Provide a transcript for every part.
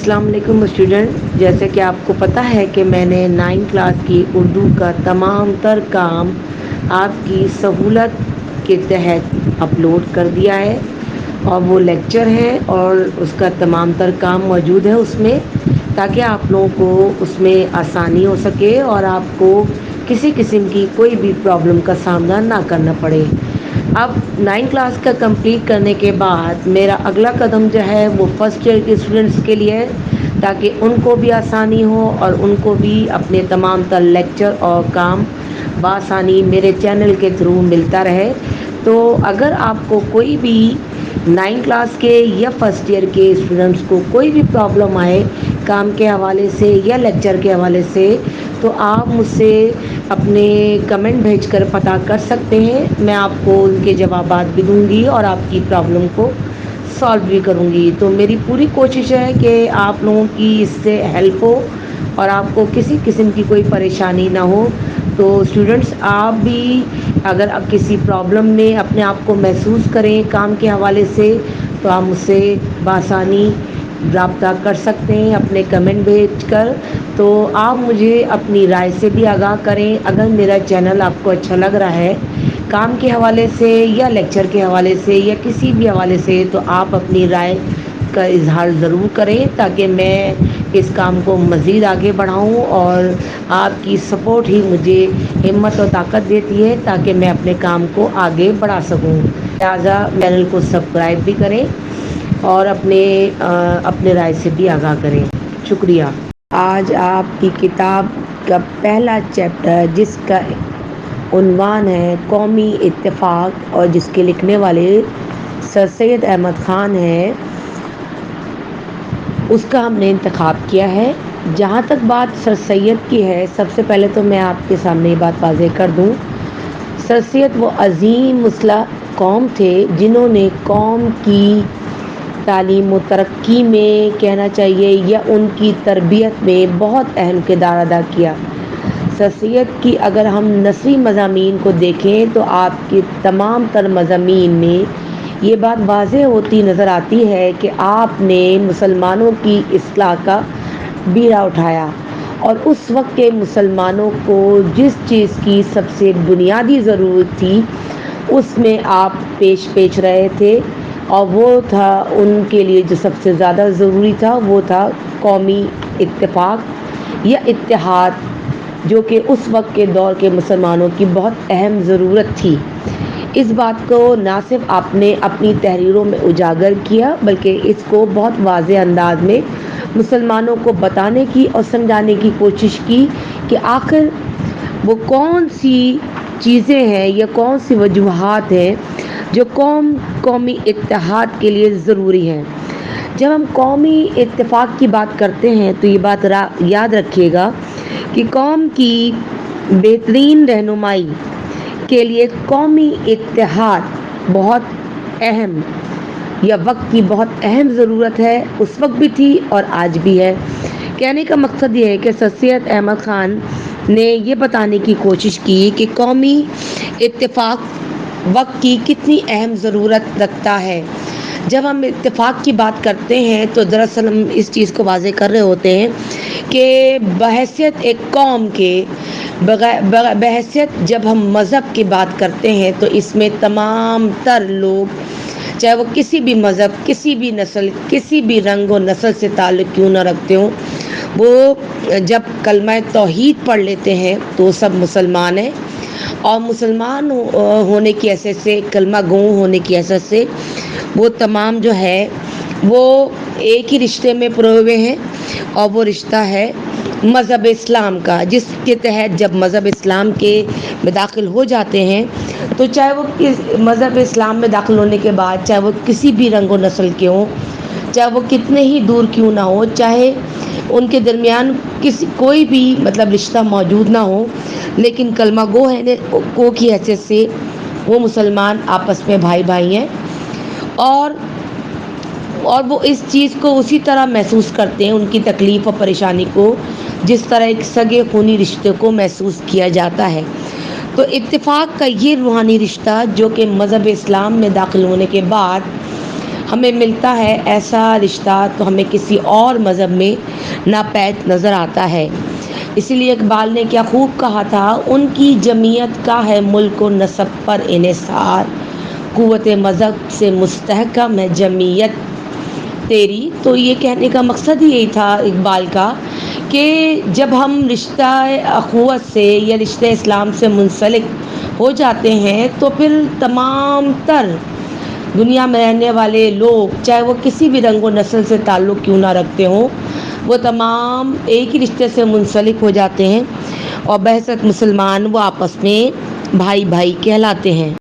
السلام علیکم اسٹوڈنٹ، جیسے کہ آپ کو پتہ ہے کہ میں نے 9 کلاس کی اردو کا تمام تر کام آپ کی سہولت کے تحت اپلوڈ کر دیا ہے، اور وہ لیکچر ہے اور اس کا تمام تر کام موجود ہے اس میں، تاکہ آپ لوگوں کو اس میں آسانی ہو سکے اور آپ کو کسی قسم کی کوئی بھی پرابلم کا سامنا نہ کرنا پڑے۔ اب 9 کلاس کا کمپلیٹ کرنے کے بعد میرا اگلا قدم جو ہے وہ فرسٹ ایئر کے اسٹوڈنٹس کے لیے ہے، تاکہ ان کو بھی آسانی ہو اور ان کو بھی اپنے تمام تر لیکچر اور کام بآسانی میرے چینل کے تھرو ملتا رہے۔ تو اگر آپ کو کوئی بھی 9 کلاس کے یا فرسٹ ایئر کے اسٹوڈنٹس کو کوئی بھی پرابلم آئے کام کے حوالے سے یا لیکچر کے حوالے سے، تو آپ مجھ سے اپنے کمنٹ بھیج کر پتہ کر سکتے ہیں۔ میں آپ کو ان کے جوابات بھی دوں گی اور آپ کی پرابلم کو سالو بھی کروں گی۔ تو میری پوری کوشش ہے کہ آپ لوگوں کی اس سے ہیلپ ہو اور آپ کو کسی قسم کی کوئی پریشانی نہ ہو۔ تو اسٹوڈنٹس، آپ بھی اگر کسی پرابلم میں اپنے آپ کو محسوس کریں کام کے حوالے سے، تو آپ مجھ سے بآسانی رابطہ کر سکتے ہیں اپنے کمنٹ بھیج کر۔ تو آپ مجھے اپنی رائے سے بھی آگاہ کریں۔ اگر میرا چینل آپ کو اچھا لگ رہا ہے کام کے حوالے سے یا لیکچر کے حوالے سے یا کسی بھی حوالے سے، تو آپ اپنی رائے کا اظہار ضرور کریں، تاکہ میں اس کام کو مزید آگے بڑھاؤں، اور آپ کی سپورٹ ہی مجھے ہمت اور طاقت دیتی ہے تاکہ میں اپنے کام کو آگے بڑھا سکوں۔ لہٰذا چینل کو سبسکرائب بھی کریں اور اپنے رائے سے بھی آگاہ کریں۔ شکریہ۔ آج آپ کی کتاب کا پہلا چیپٹر، جس کا عنوان ہے قومی اتفاق اور جس کے لکھنے والے سر سید احمد خان ہیں، اس کا ہم نے انتخاب کیا ہے۔ جہاں تک بات سر سید کی ہے، سب سے پہلے تو میں آپ کے سامنے یہ بات واضح کر دوں، سر سید وہ عظیم مسلح قوم تھے جنہوں نے قوم کی تعلیم و ترقی میں کہنا چاہیے یا ان کی تربیت میں بہت اہم کردار ادا کیا۔ سر سید کی اگر ہم نثری مضامین کو دیکھیں تو آپ کے تمام تر مضامین میں یہ بات واضح ہوتی نظر آتی ہے کہ آپ نے مسلمانوں کی اصلاح کا بیڑا اٹھایا، اور اس وقت کے مسلمانوں کو جس چیز کی سب سے بنیادی ضرورت تھی اس میں آپ پیش رہے تھے، اور وہ تھا ان کے لیے جو سب سے زیادہ ضروری تھا، وہ تھا قومی اتفاق یا اتحاد، جو کہ اس وقت کے دور کے مسلمانوں کی بہت اہم ضرورت تھی۔ اس بات کو نہ صرف آپ نے اپنی تحریروں میں اجاگر کیا، بلکہ اس کو بہت واضح انداز میں مسلمانوں کو بتانے کی اور سمجھانے کی کوشش کی کہ آخر وہ کون سی چیزیں ہیں یا کون سی وجوہات ہیں جو قومی اتحاد کے لیے ضروری ہیں۔ جب ہم قومی اتفاق کی بات کرتے ہیں تو یہ بات یاد رکھیے گا کہ قوم کی بہترین رہنمائی کے لیے قومی اتحاد بہت اہم یا وقت کی بہت اہم ضرورت ہے، اس وقت بھی تھی اور آج بھی ہے۔ کہنے کا مقصد یہ ہے کہ سر سید احمد خان نے یہ بتانے کی کوشش کی کہ قومی اتفاق وقت کی کتنی اہم ضرورت رکھتا ہے۔ جب ہم اتفاق کی بات کرتے ہیں تو دراصل ہم اس چیز کو واضح کر رہے ہوتے ہیں کہ بحیثیت ایک قوم کے بحیثیت جب ہم مذہب کی بات کرتے ہیں تو اس میں تمام تر لوگ، چاہے وہ کسی بھی مذہب، کسی بھی نسل، کسی بھی رنگ و نسل سے تعلق کیوں نہ رکھتے ہوں، وہ جب کلمہ توحید پڑھ لیتے ہیں تو وہ سب مسلمان ہیں، اور مسلمان ہونے کی حیثیت سے، کلمہ گو ہونے کی حیثیت سے وہ تمام جو ہے وہ ایک ہی رشتے میں پروئے ہوئے ہیں، اور وہ رشتہ ہے مذہب اسلام کا، جس کے تحت جب مذہب اسلام کے میں داخل ہو جاتے ہیں تو چاہے وہ مذہب اسلام میں داخل ہونے کے بعد چاہے وہ کسی بھی رنگ و نسل کے ہوں، چاہے وہ کتنے ہی دور کیوں نہ ہو، چاہے ان کے درمیان کوئی بھی رشتہ موجود نہ ہو، لیکن کلمہ گو کی حیثیت سے وہ مسلمان آپس میں بھائی بھائی ہیں، اور وہ اس چیز کو اسی طرح محسوس کرتے ہیں، ان کی تکلیف اور پریشانی کو جس طرح ایک سگے خونی رشتے کو محسوس کیا جاتا ہے۔ تو اتفاق کا یہ روحانی رشتہ جو کہ مذہب اسلام میں داخل ہونے کے بعد ہمیں ملتا ہے ایسا رشتہ تو ہمیں کسی اور مذہب میں ناپید نظر آتا ہے۔ اسی لیے اقبال نے کیا خوب کہا تھا، ان کی جمعیت کا ہے ملک و نسب پر انحصار، قوت مذہب سے مستحکم ہے جمعیت تیری۔ تو یہ کہنے کا مقصد ہی یہی تھا اقبال کا کہ جب ہم رشتہ اخوت سے یا رشتہ اسلام سے منسلک ہو جاتے ہیں تو پھر تمام تر دنیا میں رہنے والے لوگ، چاہے وہ کسی بھی رنگ و نسل سے تعلق کیوں نہ رکھتے ہوں، وہ تمام ایک ہی رشتے سے منسلک ہو جاتے ہیں اور بحیثیت مسلمان وہ آپس میں بھائی بھائی کہلاتے ہیں۔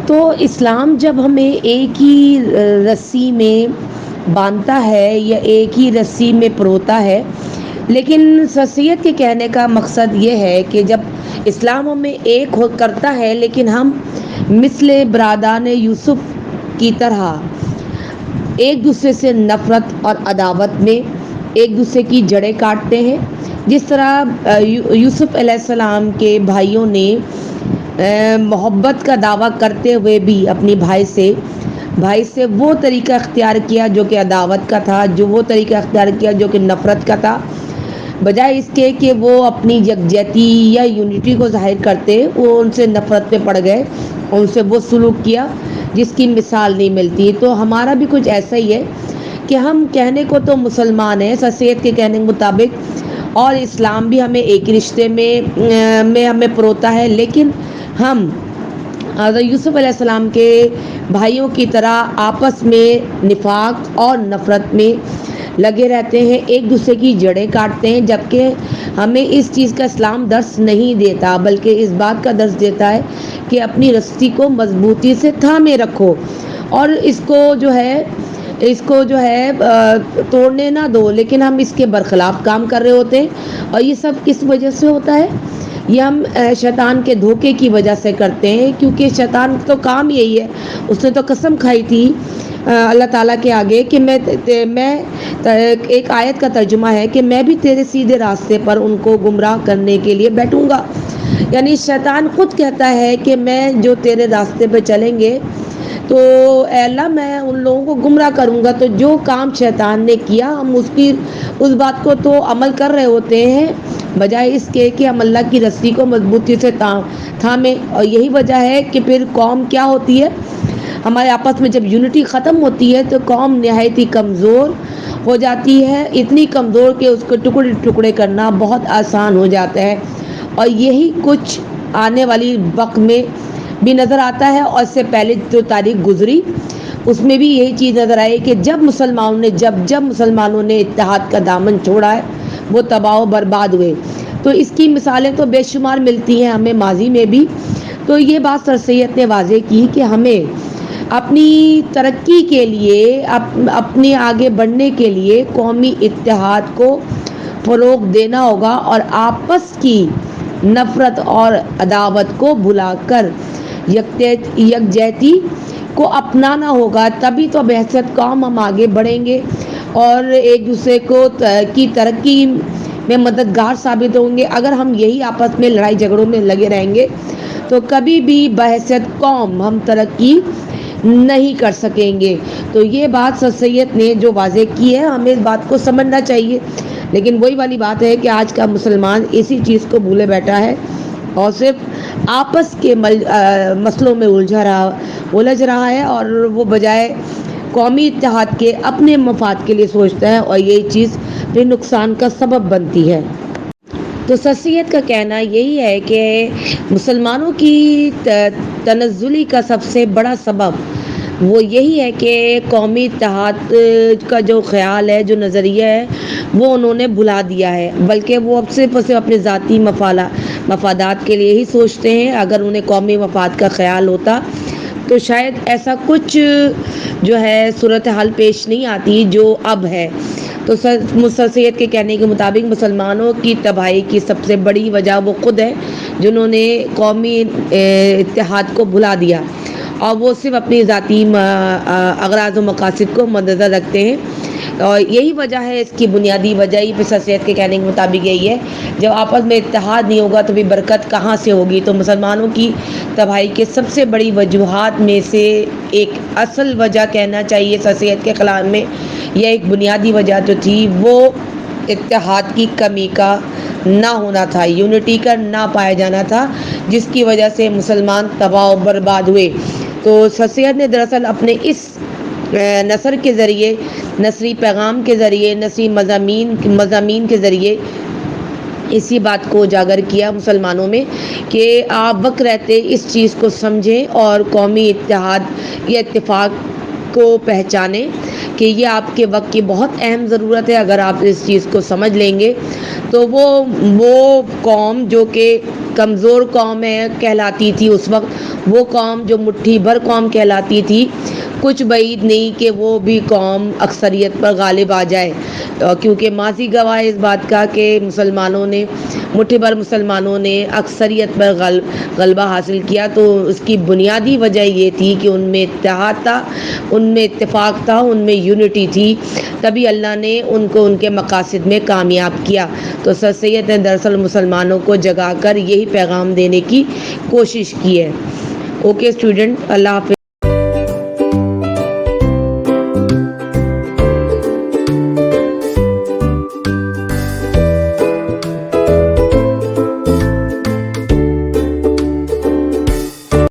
تو اسلام جب ہمیں ایک ہی رسی میں باندھتا ہے یا ایک ہی رسی میں پروتا ہے، لیکن سید کے کہنے کا مقصد یہ ہے کہ جب اسلام ہمیں ایک کرتا ہے لیکن ہم مثل برادران یوسف کی طرح ایک دوسرے سے نفرت اور عداوت میں ایک دوسرے کی جڑیں کاٹتے ہیں، جس طرح یوسف علیہ السلام کے بھائیوں نے محبت کا دعویٰ کرتے ہوئے بھی اپنی بھائی سے وہ طریقہ اختیار کیا جو کہ عداوت کا تھا، جو وہ طریقہ اختیار کیا جو کہ نفرت کا تھا، بجائے اس کے کہ وہ اپنی یکجہتی یا یونٹی کو ظاہر کرتے، وہ ان سے نفرت پہ پڑ گئے، ان سے وہ سلوک کیا جس کی مثال نہیں ملتی۔ تو ہمارا بھی کچھ ایسا ہی ہے کہ ہم کہنے کو تو مسلمان ہیں سید کے کہنے کے مطابق، اور اسلام بھی ہمیں ایک رشتے میں ہمیں پروتا ہے، لیکن ہم حضرت یوسف علیہ السلام کے بھائیوں کی طرح آپس میں نفاق اور نفرت میں لگے رہتے ہیں، ایک دوسرے کی جڑیں کاٹتے ہیں، جبکہ ہمیں اس چیز کا اسلام درس نہیں دیتا، بلکہ اس بات کا درس دیتا ہے کہ اپنی رسی کو مضبوطی سے تھامے رکھو اور اس کو جو ہے توڑنے نہ دو، لیکن ہم اس کے برخلاف کام کر رہے ہوتے ہیں۔ اور یہ سب کس وجہ سے ہوتا ہے؟ یہ ہم شیطان کے دھوکے کی وجہ سے کرتے ہیں، کیونکہ شیطان تو کام یہی ہے، اس نے تو قسم کھائی تھی اللہ تعالیٰ کے آگے کہ میں ایک آیت کا ترجمہ ہے کہ میں بھی تیرے سیدھے راستے پر ان کو گمراہ کرنے کے لیے بیٹھوں گا۔ یعنی شیطان خود کہتا ہے کہ میں جو تیرے راستے پہ چلیں گے تو اے اللہ میں ان لوگوں کو گمراہ کروں گا۔ تو جو کام شیطان نے کیا ہم اس بات کو تو عمل کر رہے ہوتے ہیں، بجائے اس کے کہ ہم اللہ کی رسی کو مضبوطی سے تھامیں۔ اور یہی وجہ ہے کہ پھر قوم کیا ہوتی ہے، ہمارے آپس میں جب یونٹی ختم ہوتی ہے تو قوم نہایت ہی کمزور ہو جاتی ہے، اتنی کمزور کہ اس کو ٹکڑے ٹکڑے کرنا بہت آسان ہو جاتا ہے۔ اور یہی کچھ آنے والی وقت میں بھی نظر آتا ہے، اور اس سے پہلے جو تاریخ گزری اس میں بھی یہی چیز نظر آئی کہ جب مسلمانوں نے اتحاد کا دامن چھوڑا ہے وہ تباہ و برباد ہوئے۔ تو اس کی مثالیں تو بے شمار ملتی ہیں ہمیں ماضی میں بھی۔ تو یہ بات سر سید نے واضح کی کہ ہمیں اپنی ترقی کے لیے، اپنے آگے بڑھنے کے لیے قومی اتحاد کو فروغ دینا ہوگا اور آپس کی نفرت اور عداوت کو بھلا کر یکجہتی کو اپنانا ہوگا، تبھی تو بحیثیت قوم ہم آگے بڑھیں گے اور ایک دوسرے کی ترقی میں مددگار ثابت ہوں گے۔ اگر ہم یہی آپس میں لڑائی جھگڑوں میں لگے رہیں گے تو کبھی بھی بحیثیت قوم ہم ترقی نہیں کر سکیں گے۔ تو یہ بات سر سید نے جو واضح کی ہے ہمیں اس بات کو سمجھنا چاہیے، لیکن وہی والی بات ہے کہ آج کا مسلمان اسی چیز کو بھولے بیٹھا ہے اور صرف آپس کے مسئلوں میں الجھ رہا ہے، اور وہ بجائے قومی اتحاد کے اپنے مفاد کے لیے سوچتا ہے، اور یہی چیز پھر نقصان کا سبب بنتی ہے۔ تو سر سید کا کہنا یہی ہے کہ مسلمانوں کی تنزلی کا سب سے بڑا سبب وہ یہی ہے کہ قومی اتحاد کا جو خیال ہے، جو نظریہ ہے، وہ انہوں نے بھلا دیا ہے، بلکہ وہ اب صرف اپنے ذاتی مفادات کے لیے ہی سوچتے ہیں۔ اگر انہیں قومی مفاد کا خیال ہوتا تو شاید ایسا کچھ جو ہے صورتحال پیش نہیں آتی جو اب ہے۔ تو سر سید کے کہنے کے مطابق مسلمانوں کی تباہی کی سب سے بڑی وجہ وہ خود ہے جنہوں نے قومی اتحاد کو بھلا دیا، اور وہ صرف اپنی ذاتی اغراض و مقاصد کو مد نظر رکھتے ہیں۔ اور یہی وجہ ہے، اس کی بنیادی وجہ ہی پہ سر سید کے کہنے کے مطابق یہی ہے، جب آپس میں اتحاد نہیں ہوگا تو بھی برکت کہاں سے ہوگی؟ تو مسلمانوں کی تباہی کے سب سے بڑی وجوہات میں سے ایک اصل وجہ کہنا چاہیے سر سید کے کلام میں، یہ ایک بنیادی وجہ جو تھی وہ اتحاد کی کمی کا نہ ہونا تھا، یونٹی کا نہ پایا جانا تھا، جس کی وجہ سے مسلمان تباہ و برباد ہوئے۔ تو سر سید نے دراصل اپنے اس نثر کے ذریعے، نثری پیغام کے ذریعے، نثری مضامین کے ذریعے اسی بات کو اجاگر کیا مسلمانوں میں کہ آپ وقت رہتے اس چیز کو سمجھیں اور قومی اتحاد یا اتفاق کو پہچانیں کہ یہ آپ کے وقت کی بہت اہم ضرورت ہے۔ اگر آپ اس چیز کو سمجھ لیں گے تو وہ قوم جو کہ کمزور قوم ہے کہلاتی تھی اس وقت، وہ قوم جو مٹھی بھر قوم کہلاتی تھی، کچھ بعید نہیں کہ وہ بھی قوم اکثریت پر غالب آ جائے، کیونکہ ماضی گواہ ہے اس بات کا کہ مسلمانوں نے، مٹھی بھر مسلمانوں نے اکثریت پر غلبہ حاصل کیا۔ تو اس کی بنیادی وجہ یہ تھی کہ ان میں اتحاد تھا، ان میں اتفاق تھا، ان میں یونٹی تھی، تبھی اللہ نے ان کو ان کے مقاصد میں کامیاب کیا۔ تو سر سید نے دراصل مسلمانوں کو جگا کر یہی پیغام دینے کی کوشش کی ہے۔ اوکے اسٹوڈنٹ، اللہ حافظ۔